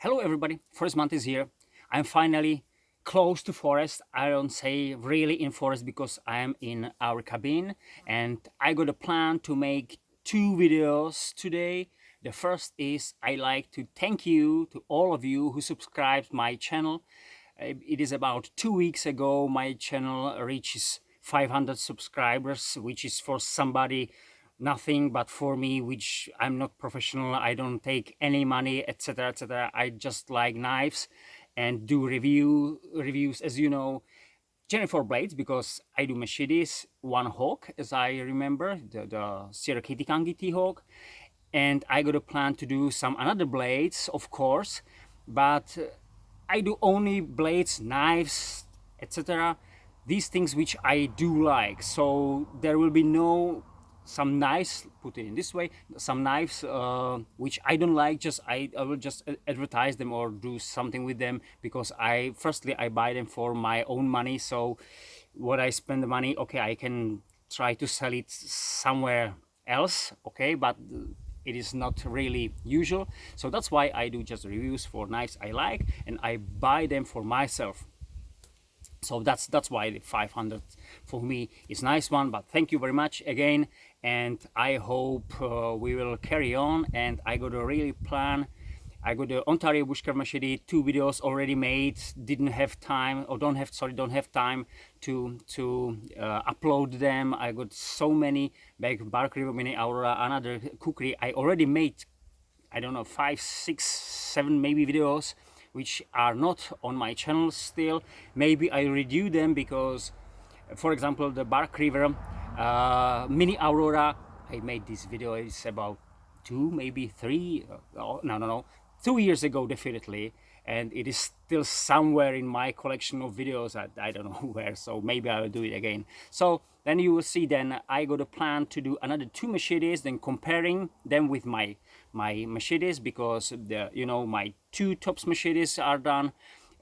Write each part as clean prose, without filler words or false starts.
Hello everybody, first month is here. I'm finally close to forest. I don't say really in forest because I am in our cabin and I got a plan to make two videos today. The first is I like to thank you to all of you who subscribed my channel. It is about 2 weeks ago my channel reaches 500 subscribers, which is for somebody nothing, but for me, which I'm not professional, I don't take any money, etc., etc. I just like knives and do reviews, as you know, generally for blades, because I do machetes, one hawk, as I remember, the Cherokee Kangi T-hawk, and I got a plan to do some another blades, of course, but I do only blades, knives, etc. These things which I do like. So there will be no some knives, put it in this way, some knives which I don't like. Just I will just advertise them or do something with them because firstly I buy them for my own money. So what I spend the money, okay, I can try to sell it somewhere else, okay, but it is not really usual. So that's why I do just reviews for knives I like and I buy them for myself. So that's why the 500 for me is nice one. But thank you very much again, and I hope we will carry on. And I got a really plan. I got the Ontario Bushcraft Machete, 2 videos already made. Didn't have time, or don't have time to upload them. I got so many back Bark River Mini Aurora, another cookery. I already made, I don't know, 5, 6, 7 maybe videos which are not on my channel still. Maybe I redo them because, for example, the Bark River Mini Aurora, I made this video, it's about 2, maybe 3, no, 2 years ago definitely, and it is still somewhere in my collection of videos. I don't know where, so maybe I will do it again. So then you will see, then I got a plan to do another 2 machetes, then comparing them with my machetes, because my 2 tops machetes are done.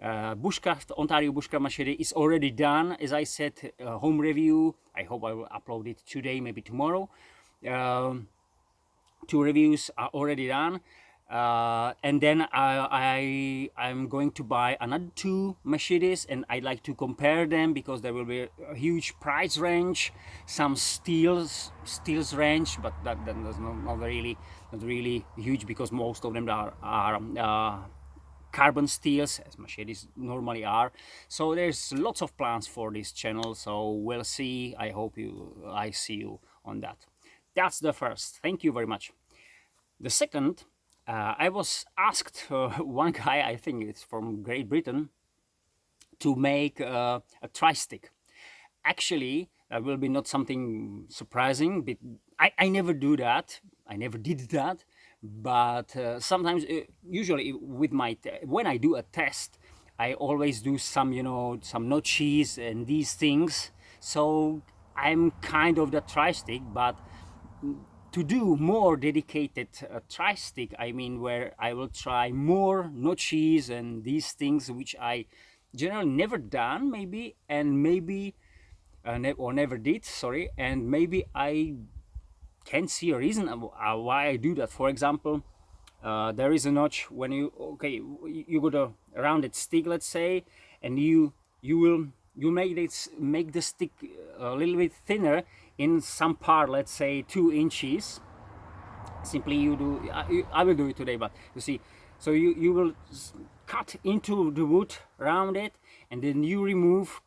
Bushcraft, Ontario Bushcraft Machete is already done. As I said, home review, I hope I will upload it today, maybe tomorrow. 2 reviews are already done. And then I'm going to buy another 2 machetes, and I like to compare them because there will be a huge price range, some steels range, but that's not really huge because most of them are carbon steels, as machetes normally are. So there's lots of plans for this channel, so we'll see. I hope I see you on that. That's the first. Thank you very much. The second, I was asked, one guy, I think it's from Great Britain, to make a Trystick. Actually, that will be not something surprising, but I never do that. I never did that. But sometimes, usually with when I do a test, I always do some, some notches and these things. So I'm kind of the Trystick, but to do more dedicated Trystick, I mean, where I will try more notches and these things which I generally never done, maybe, and maybe or never did, sorry, and maybe I can see a reason why I do that. For example, there is a notch when you got a rounded stick, let's say, and you make the stick a little bit thinner in some part, let's say 2 inches. Simply you do, I will do it today, but you see, so you will cut into the wood around it, and then you remove,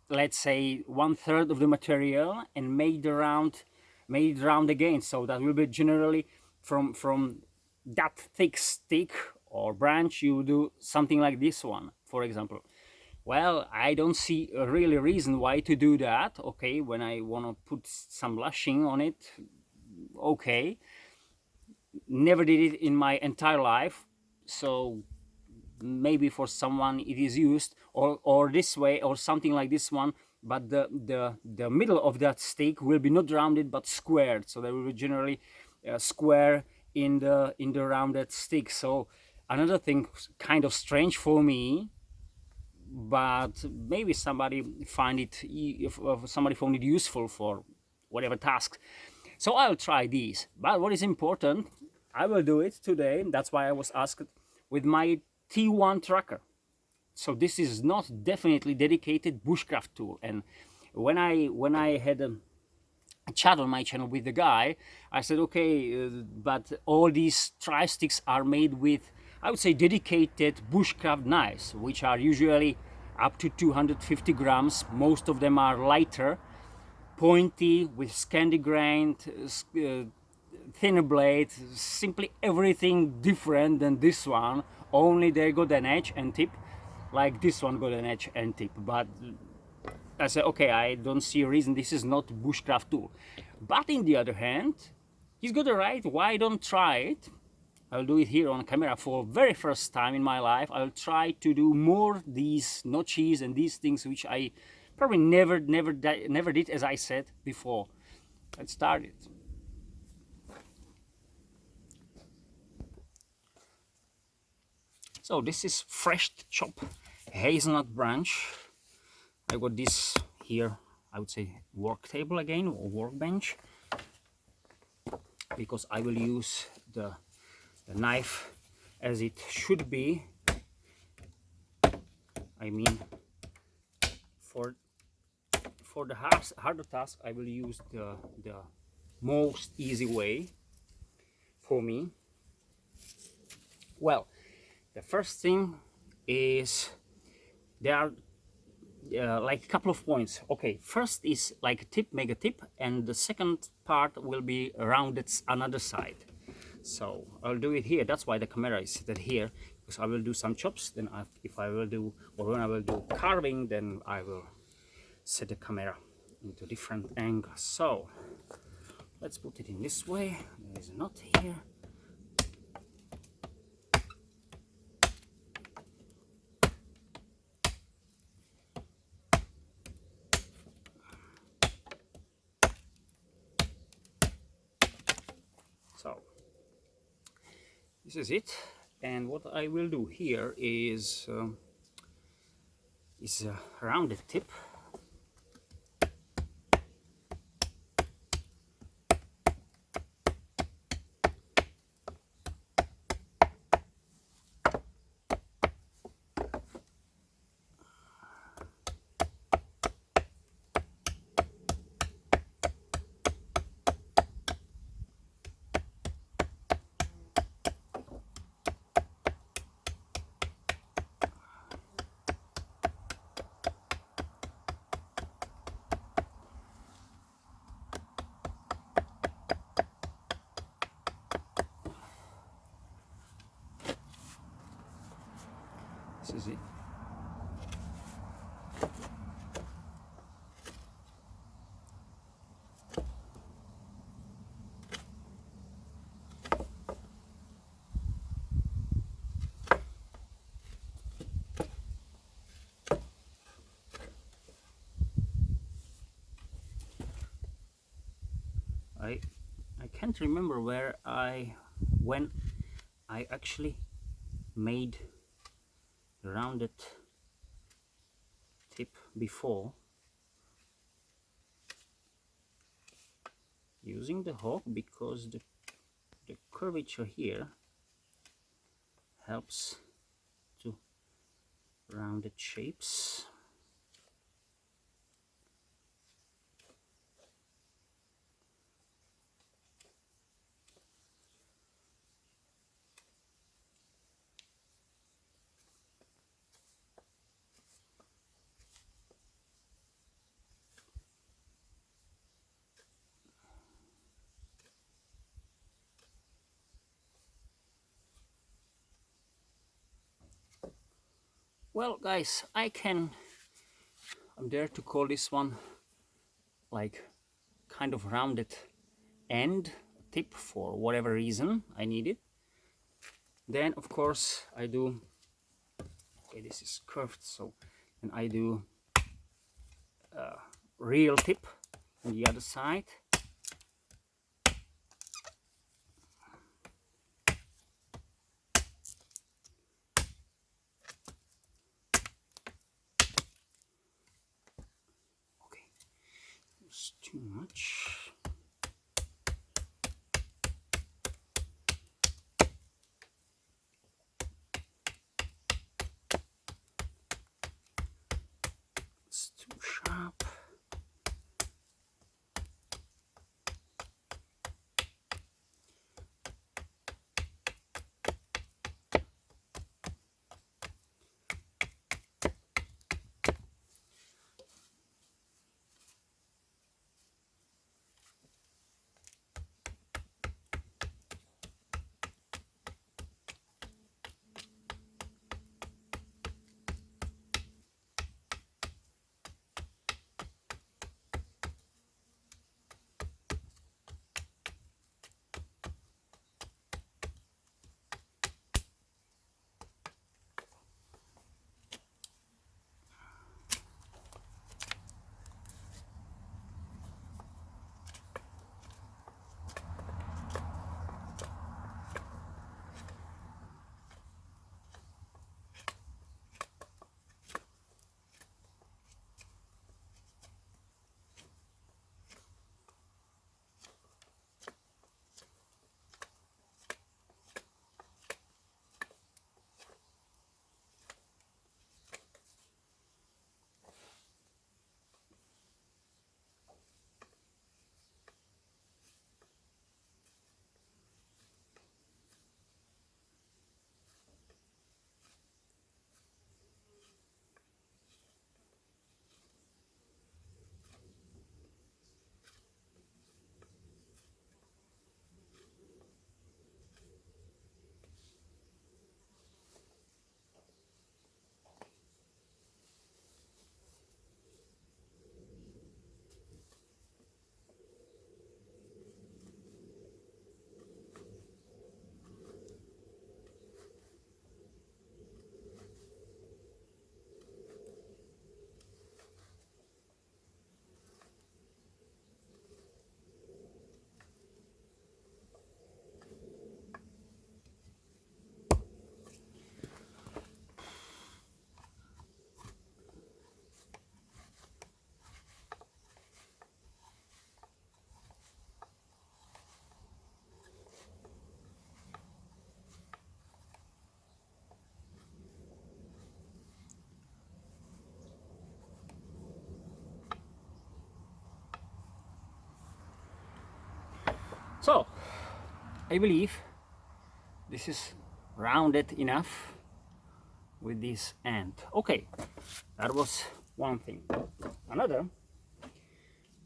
let's say, 1/3 of the material and make it round again. So that will be generally from that thick stick or branch, you do something like this one, for example. Well, I don't see a really reason why to do that. Okay, when I want to put some lashing on it, okay. Never did it in my entire life, so maybe for someone it is used, or this way, or something like this one, but the middle of that stick will be not rounded but squared, so there will be generally square in the rounded stick. So another thing kind of strange for me, but maybe somebody found it useful for whatever task. So I'll try these. But what is important, I will do it today. That's why I was asked with my T1 tracker. So this is not definitely dedicated bushcraft tool. And when I had a chat on my channel with the guy, I said, okay, but all these Trysticks are made with, I would say, dedicated bushcraft knives, which are usually up to 250 grams. Most of them are lighter, pointy, with Scandi grain, thinner blade, simply everything different than this one. Only they got an edge and tip, like this one got an edge and tip. But I said, okay, I don't see a reason this is not bushcraft tool. But in the other hand, he's got a right. Why don't try it? I'll do it here on camera for very first time in my life. I'll try to do more these notches and these things which I probably never did, as I said before. Let's start it. So this is fresh chopped hazelnut branch. I got this here, I would say work table again, or workbench, because I will use the knife as it should be. I mean, for the harder task, I will use the most easy way for me. Well, the first thing is there are like a couple of points. Okay, first is like a tip, make a tip, and the second part will be rounded another side. So I'll do it here. That's why the camera is set here, because I will do some chops. Then if I will do, or when I will do carving, then I will set the camera into different angles. So let's put it in this way. There is a knot here. So this is it, and what I will do here is a rounded tip. This is it. I can't remember when I actually made the rounded tip before using the hook, because the curvature here helps to rounded shapes. Well, guys, I'm dare to call this one like kind of rounded end tip for whatever reason I need it. Then of course I do, okay, this is curved, so then I do a real tip on the other side. Okay, it's too much. I believe this is rounded enough with this end. Okay, that was one thing. Another,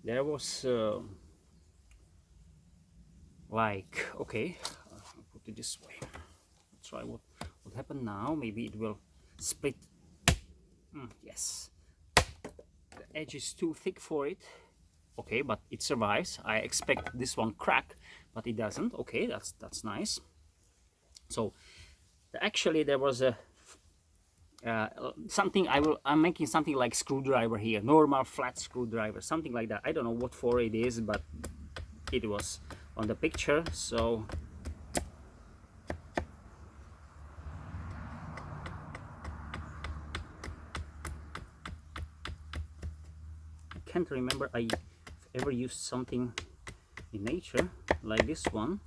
there was like, okay, I'll put it this way. Let's try what happened now. Maybe it will split. Yes, the edge is too thick for it. Okay, but it survives. I expect this one crack, but it doesn't. Okay, that's nice. So actually there was a something I'm making something like screwdriver here, normal flat screwdriver, something like that. I don't know what for it is, but it was on the picture. So I can't remember I ever used something in nature like this one.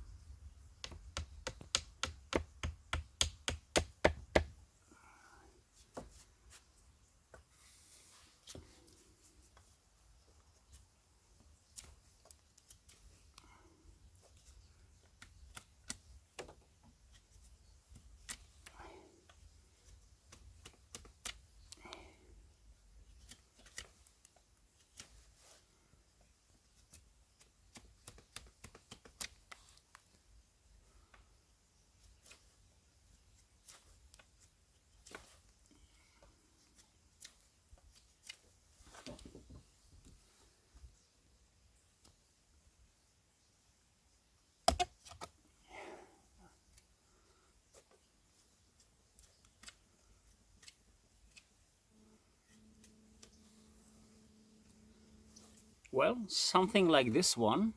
Well, something like this one.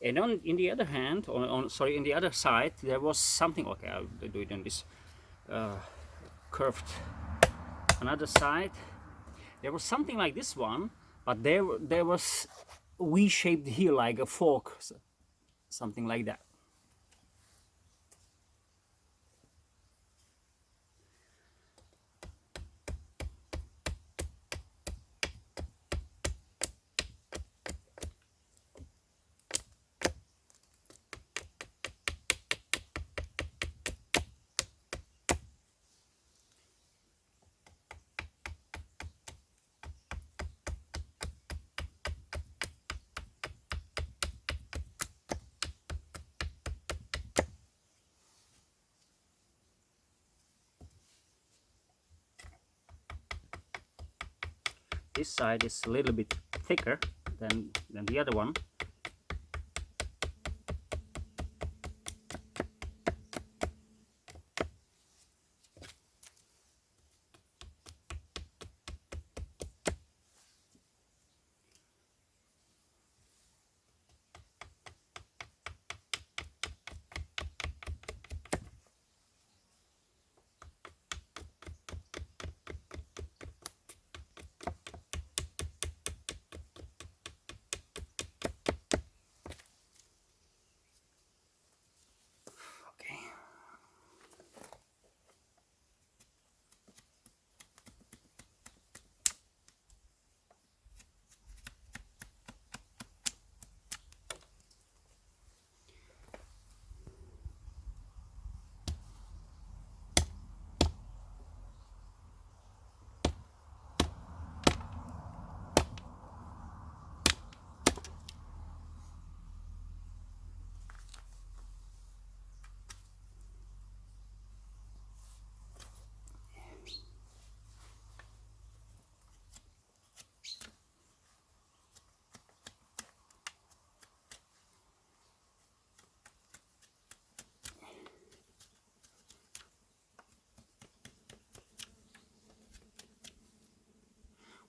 And in the other hand, sorry, in the other side, there was something. Okay, I'll do it on this curved. Another side, there was something like this one, but there was V-shaped here, like a fork, something like that. This side is a little bit thicker than the other one. Okay.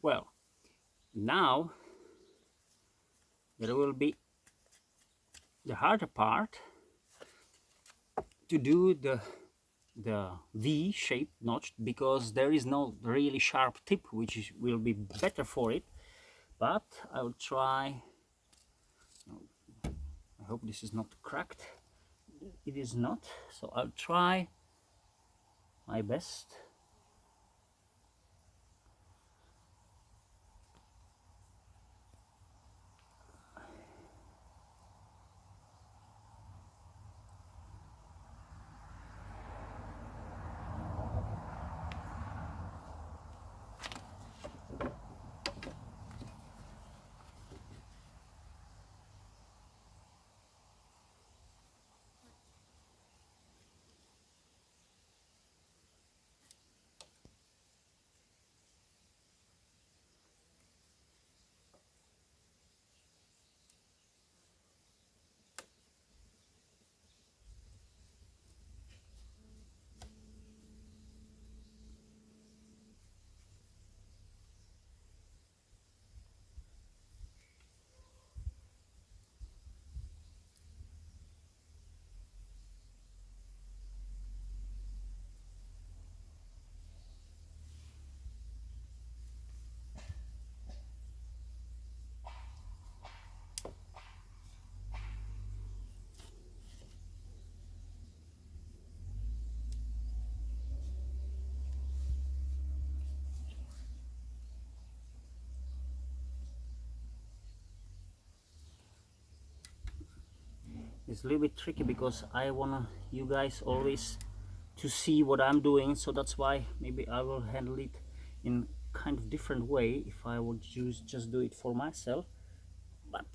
Well, now there will be the harder part to do the V-shaped notch, because there is no really sharp tip, which will be better for it. But I will try. I hope this is not cracked. It is not, so I'll try my best. It's a little bit tricky because I want you guys always to see what I'm doing, so that's why maybe I will handle it in kind of different way if I would just do it for myself. But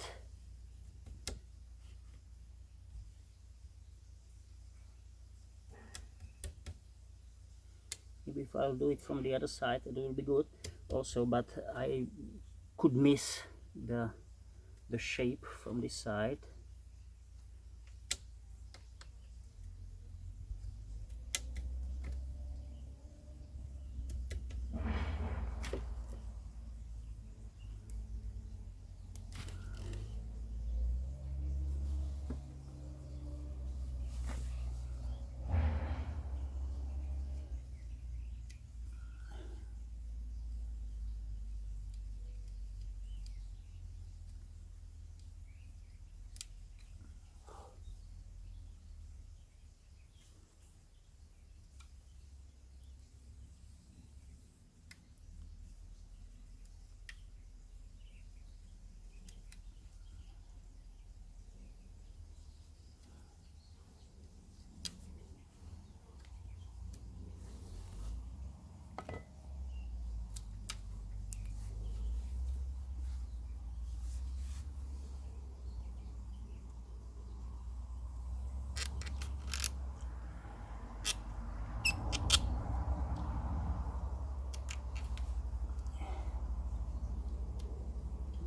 maybe if I'll do it from the other side it will be good also, but I could miss the shape from this side.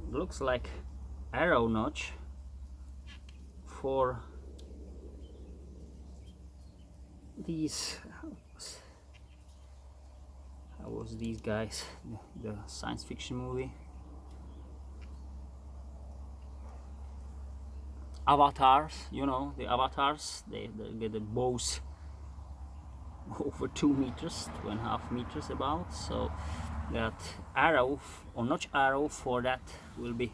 Looks like arrow notch for these. How was these guys, the science fiction movie avatars, you know, the avatars, they get the bows over 2 meters, 2.5 meters about, so that arrow or notch arrow for that will be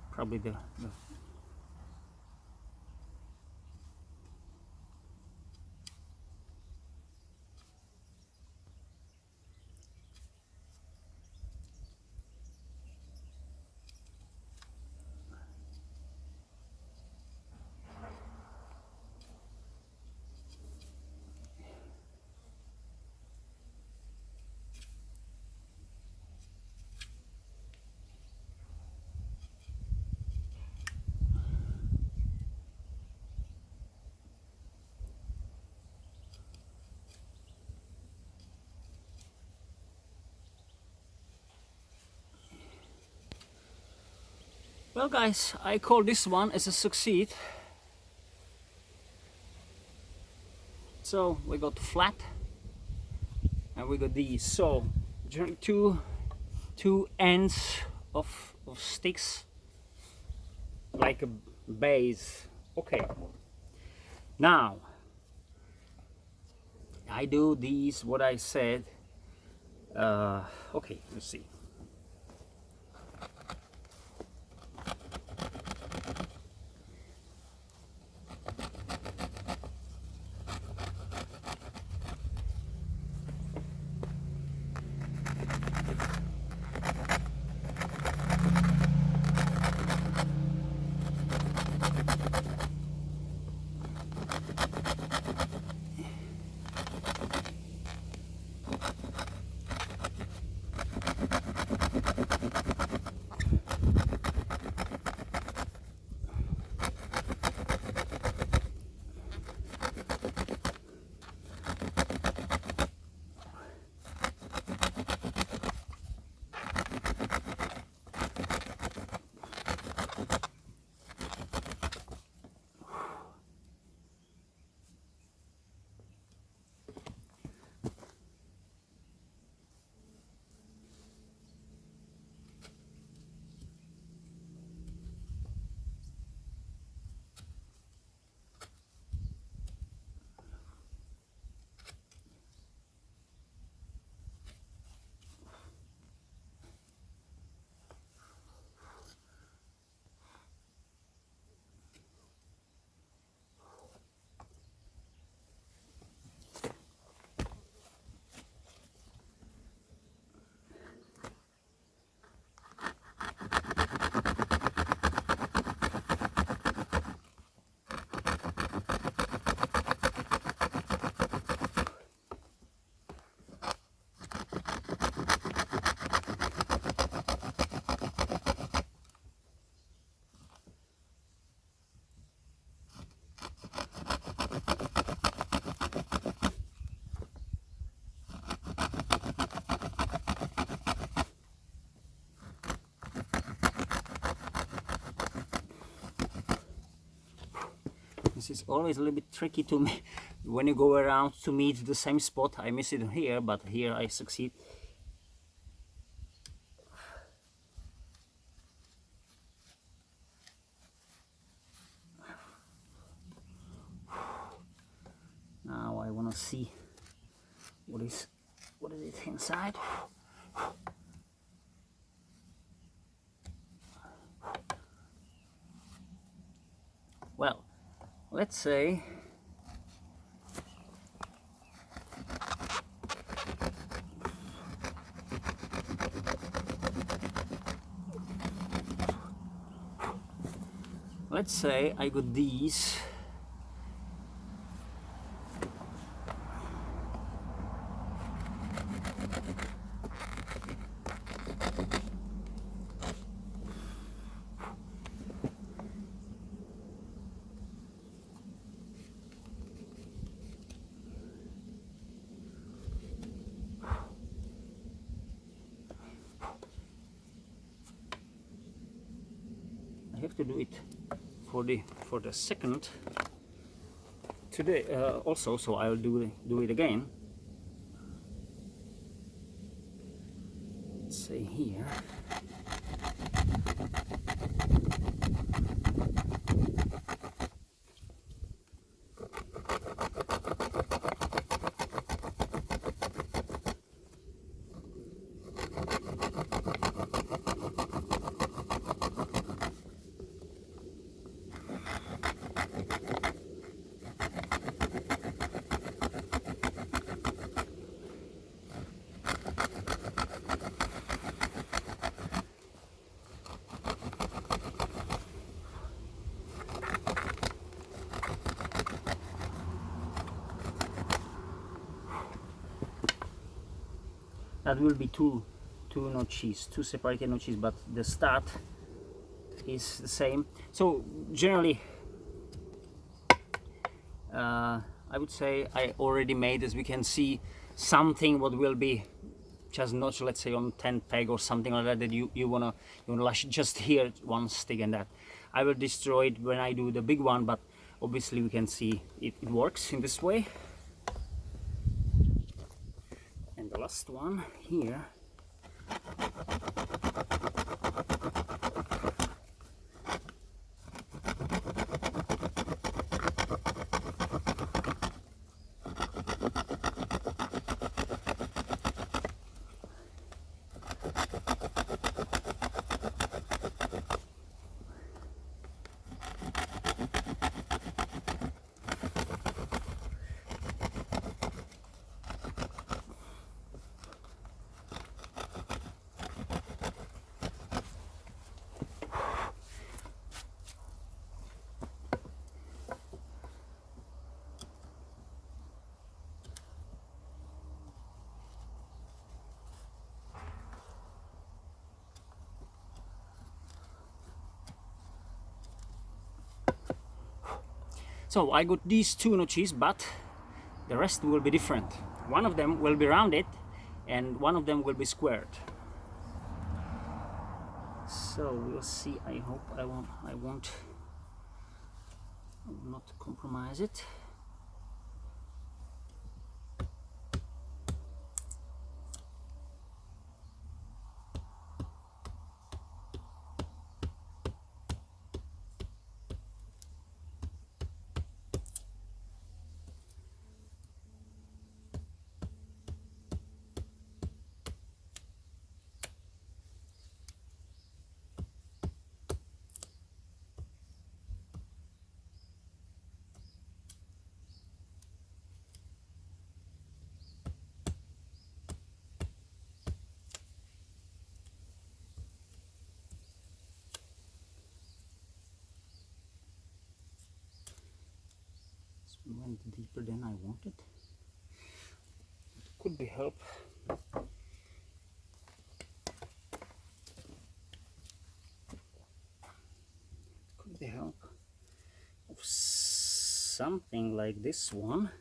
probably the well guys, I call this one as a succeed. So we got flat and we got these, so two ends of sticks like a base. Okay, now I do these what I said. Okay, let's see. is always a little bit tricky to me when you go around to meet the same spot. I miss it here, but here I succeed. Now I want to see what is it inside. Well, let's say I got these. I have to do it for the second today also, so I'll do it again. Let's say here. That will be two notches, two separated notches, but the start is the same. So generally, I would say I already made, as we can see, something what will be just notch, let's say on 10 peg or something like that, that you wanna lash just here one stick, and that I will destroy it when I do the big one, but obviously we can see it works in this way. And the last one here, so I got these two notches, but the rest will be different. One of them will be rounded and one of them will be squared. So we'll see. I hope I will not compromise it. Went deeper than I wanted. It could be help. Could be help of something like this one.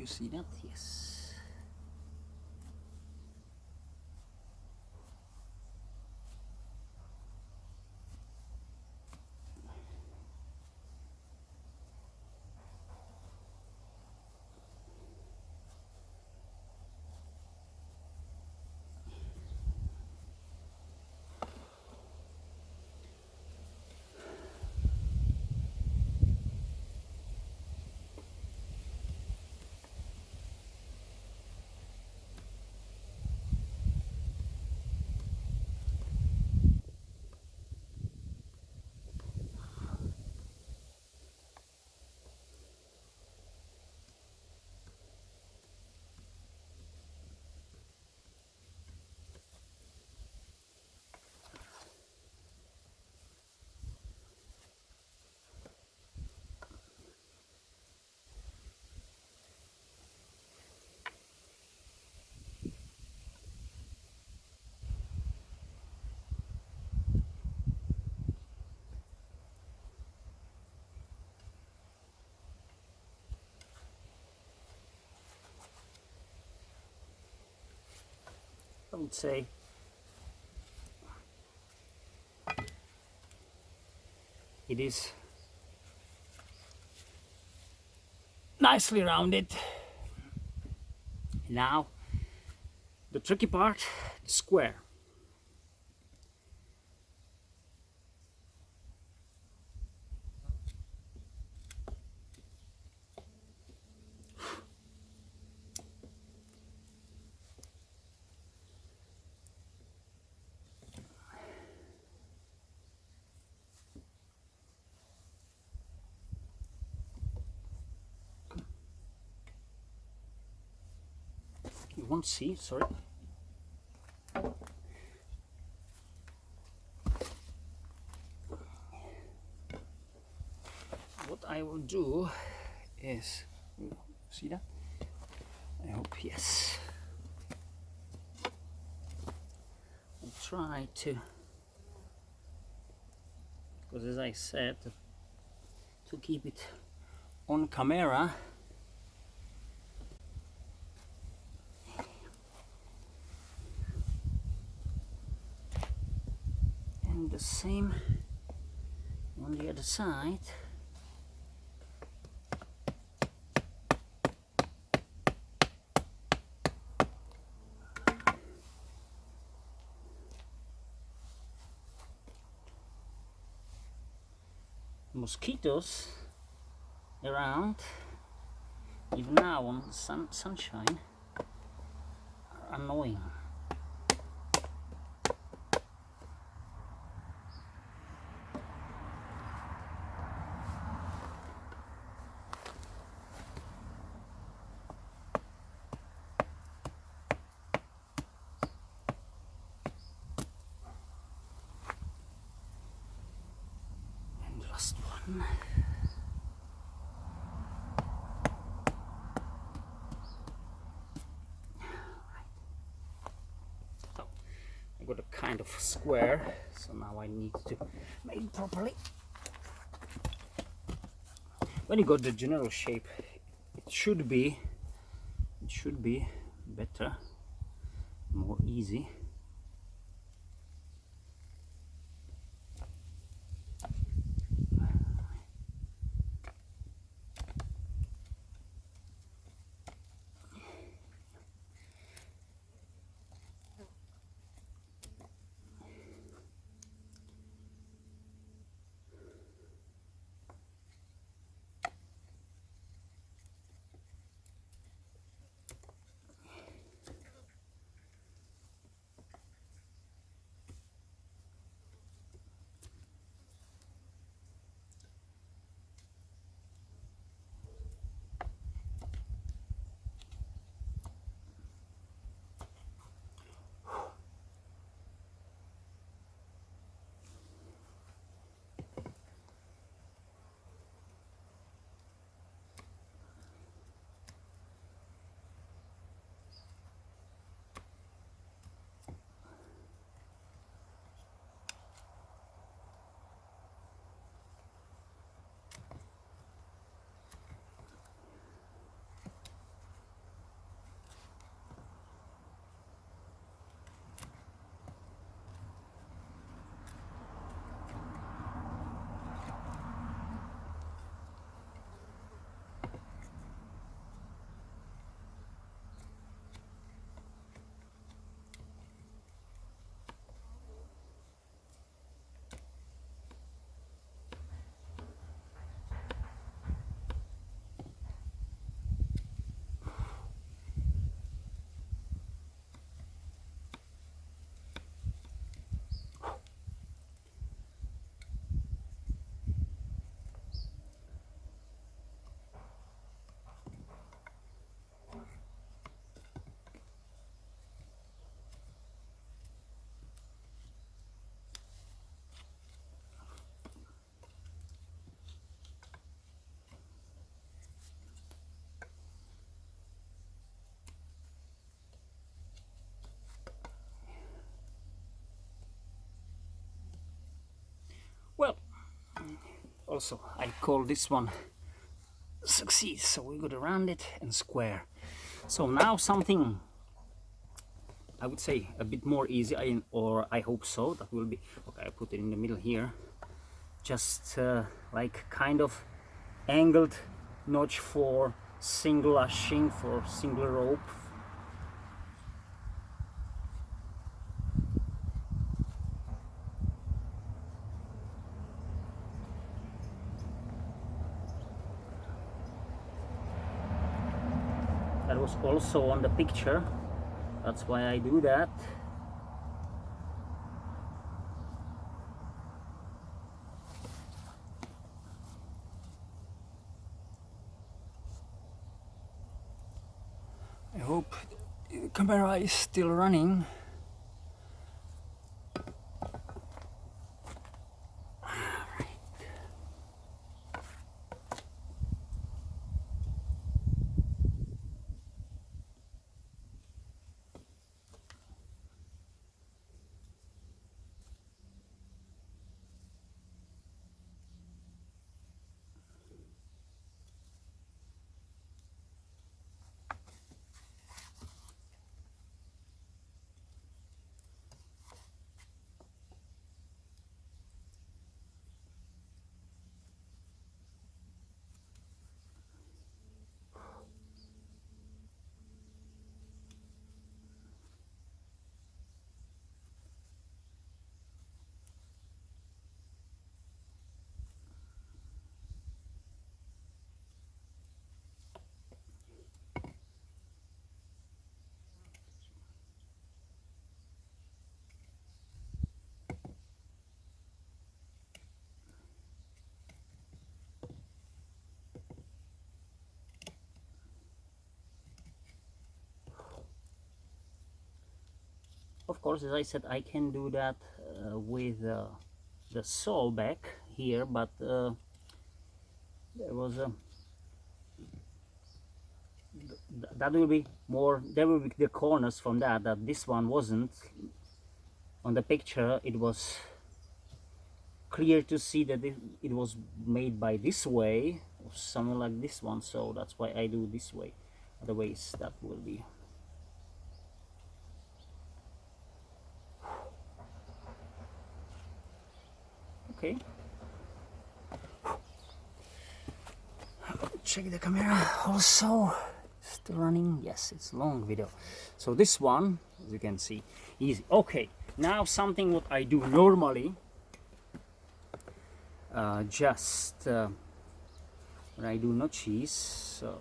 you see that? Yes. I would say it is nicely rounded. Now the tricky part, the square. You won't see, sorry. What I will do is, see that? I hope yes. I'll try to, because as I said, to keep it on camera, and the same on the other side. Mosquitoes around, even now on sunshine, are annoying. And last one. I got a kind of square, so now I need to make it properly. When you got the general shape, it should be better, more easy. also I call this one succeed. So we got to round it and square. So now something I would say a bit more easy, or I hope so. That will be okay. I put it in the middle here, just like kind of angled notch for single lashing, for single rope. That was also on the picture, that's why I do that. I hope the camera is still running. Of course, as I said, I can do that with the saw back here, but there was a that will be more, there will be the corners from that this one wasn't. On the picture it was clear to see that it was made by this way, or something like this one, so that's why I do this way. Otherwise that will be okay. Check the camera also. Still running? Yes, it's long video. So this one, as you can see, easy. Okay, now something what I do normally, just when I do notches. So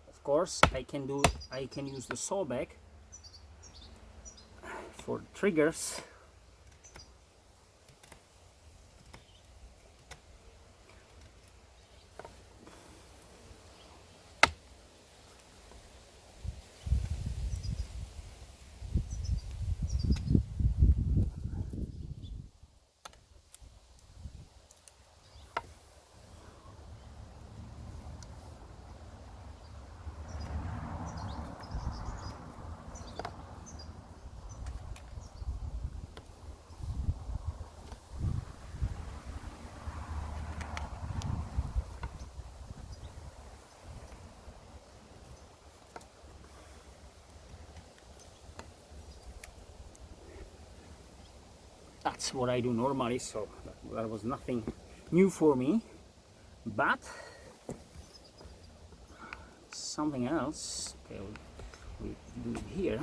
of course I can use the saw back for triggers. That's what I do normally, so that was nothing new for me. But something else, okay, we do it here.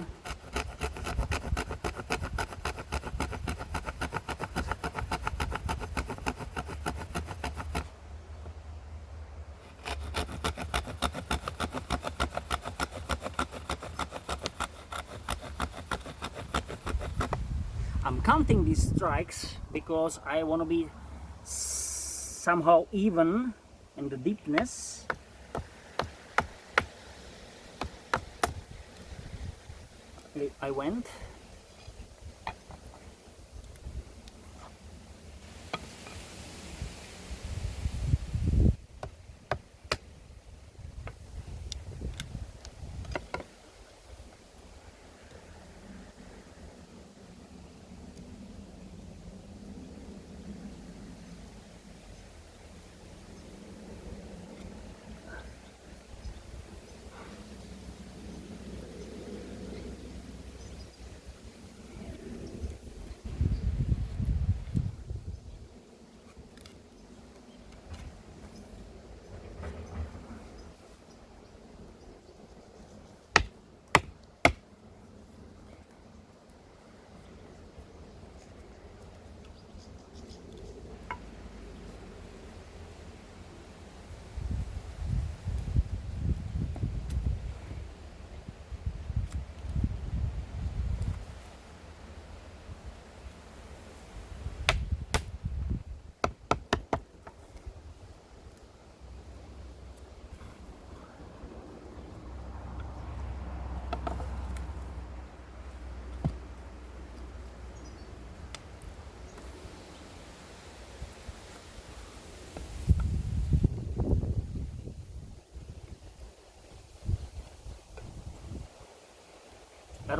I'm counting these strikes because I want to be somehow even in the deepness. I went.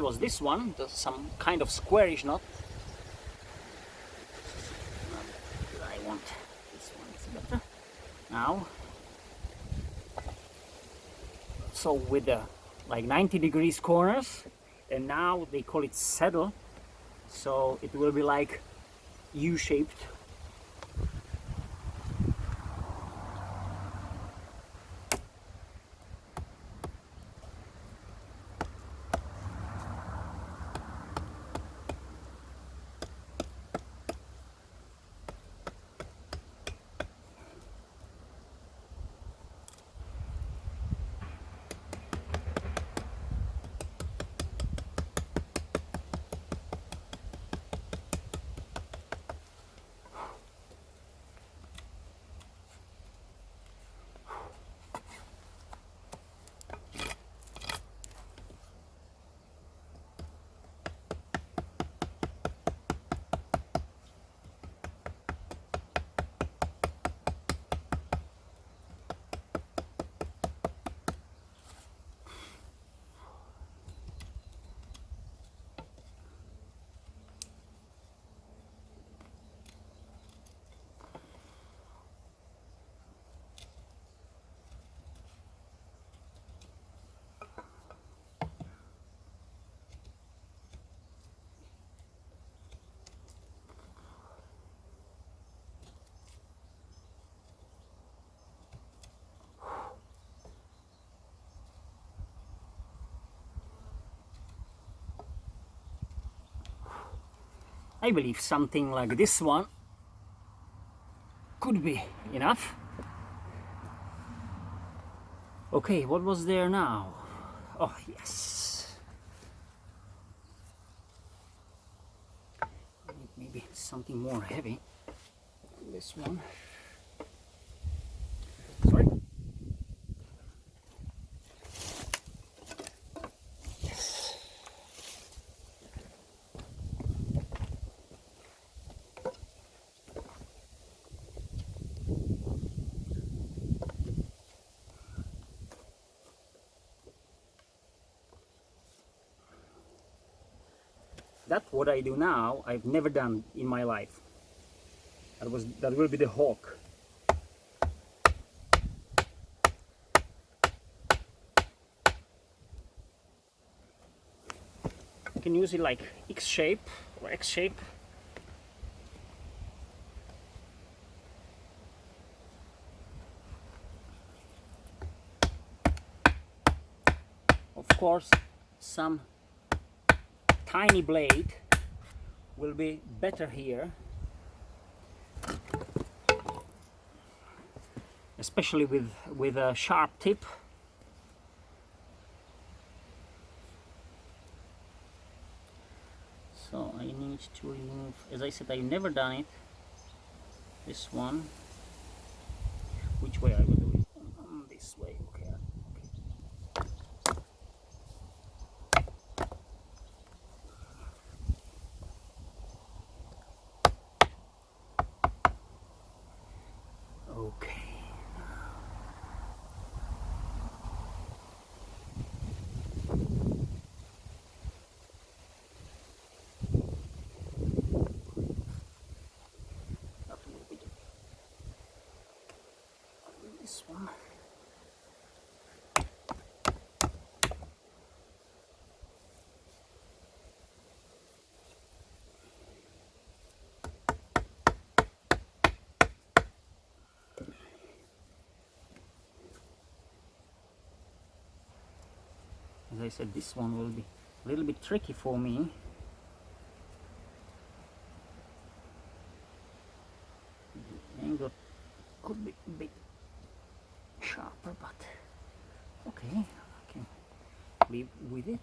was this one, some kind of squarish knot. I want this one, it's better. Now, so with the like 90 degrees corners, and now they call it saddle, so it will be like U-shaped. I believe something like this one could be enough. Okay, what was there now? Oh, yes. Maybe something more heavy. This one. Sorry. Yes. That's what I do now. I've never done in my life. That will be the hawk. You can use it like X shape or X shape. Of course, some tiny blade will be better here, especially with a sharp tip. So I need to remove, as I said, I've never done it. This one, which way I will do it? This way, okay. Okay. This one. As I said, this one will be a little bit tricky for me. The angle could be a bit sharper, but okay, I can live with it.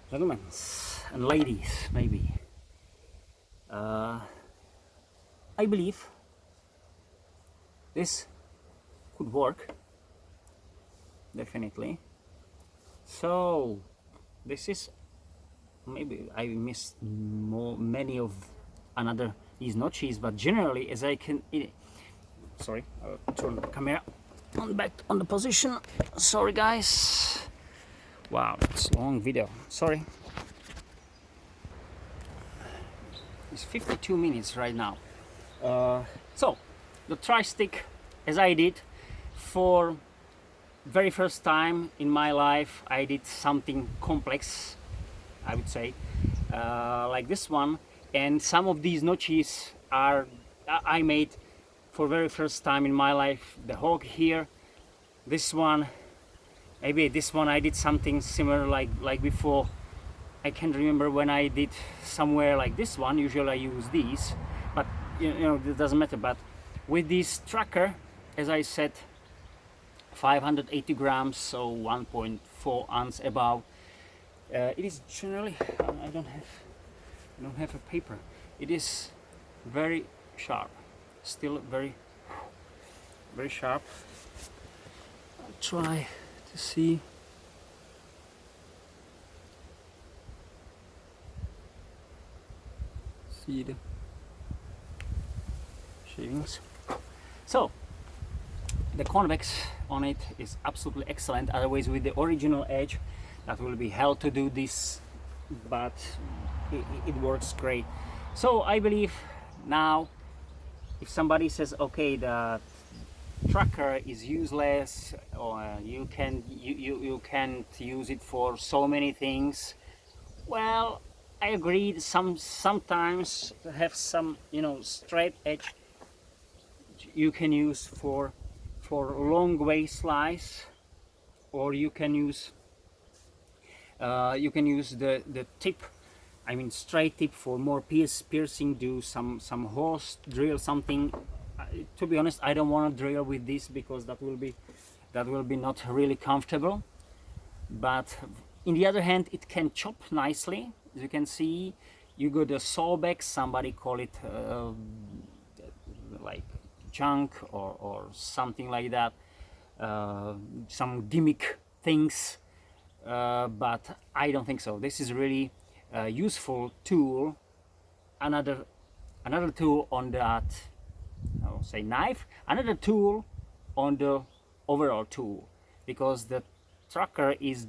Gentlemen and ladies, maybe, uh, I believe this could work, definitely. So this is, maybe I missed many of another these notches, but generally, as I can sorry, I'll turn the camera back on the position. Sorry guys, wow, it's a long video, sorry. It's 52 minutes right now. So the Trystick, as I did for very first time in my life, I did something complex, I would say, like this one. And some of these notches are I made for very first time in my life. The hog here, this one, maybe this one I did something similar like before. I can't remember when I did somewhere like this one. Usually I use these, but you know, it doesn't matter. But with this tracker, as I said, 580 grams, so 1.4 ounce about. It is generally, I don't have a paper. It is very sharp, still very sharp. I'll try to see. See the shavings. So the convex on it is absolutely excellent. Otherwise, with the original edge, that will be hell to do this, but it works great. So I believe now, if somebody says, okay, the tracker is useless, or you can't use it for so many things, well, I agree. Sometimes to have some, you know, straight edge you can use for long way slice, or you can use the tip, I mean straight tip, for more piercing. Do some horse drill something. To be honest, I don't want to drill with this because that will be not really comfortable. But in the other hand, it can chop nicely. As you can see, you got a sawback, somebody call it like junk or something like that, some gimmick things, but I don't think so. This is really a useful tool, another tool on that, I'll say knife, another tool on the overall tool, because the tracker is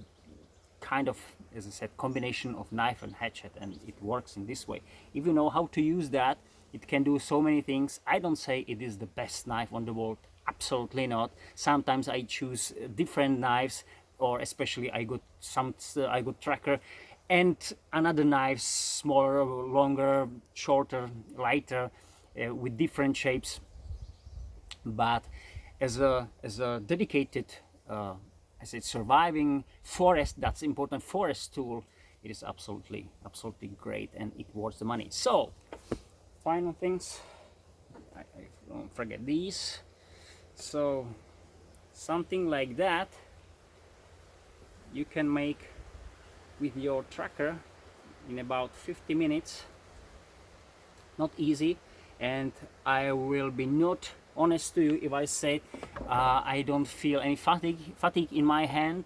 kind of, as I said, combination of knife and hatchet, and it works in this way. If you know how to use that, it can do so many things. I don't say it is the best knife on the world, absolutely not. Sometimes I choose different knives, or especially I got tracker and another knives, smaller, longer, shorter, lighter, with different shapes. But as a dedicated, as a surviving forest, that's important, forest tool, it is absolutely great, and it worth the money. So final things, I don't forget these. So something like that you can make with your tracker in about 50 minutes. Not easy, and I will be not honest to you if I say I don't feel any fatigue in my hand.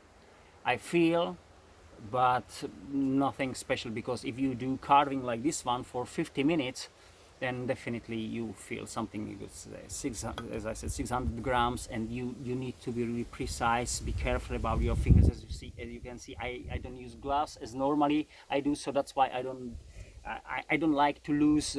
I feel, but nothing special, because if you do carving like this one for 50 minutes, then definitely you feel something. As I said, 600 grams, and you need to be really precise, be careful about your fingers. As you can see, I don't use gloves as normally I do, so that's why I don't like to lose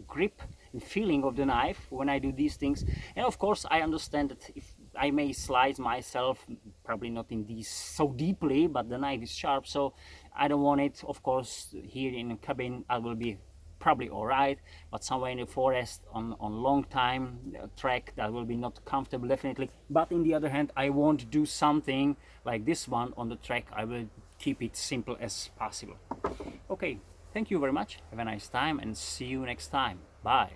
grip and feeling of the knife when I do these things. And of course, I understand that if I may slice myself, probably not in these so deeply, but the knife is sharp, so I don't want it. Of course, here in a cabin I will be probably all right, but somewhere in the forest on long time trek, that will be not comfortable, definitely. But in the other hand, I won't do something like this one on the trek. I will keep it simple as possible. Okay, thank you very much, have a nice time, and see you next time. Bye.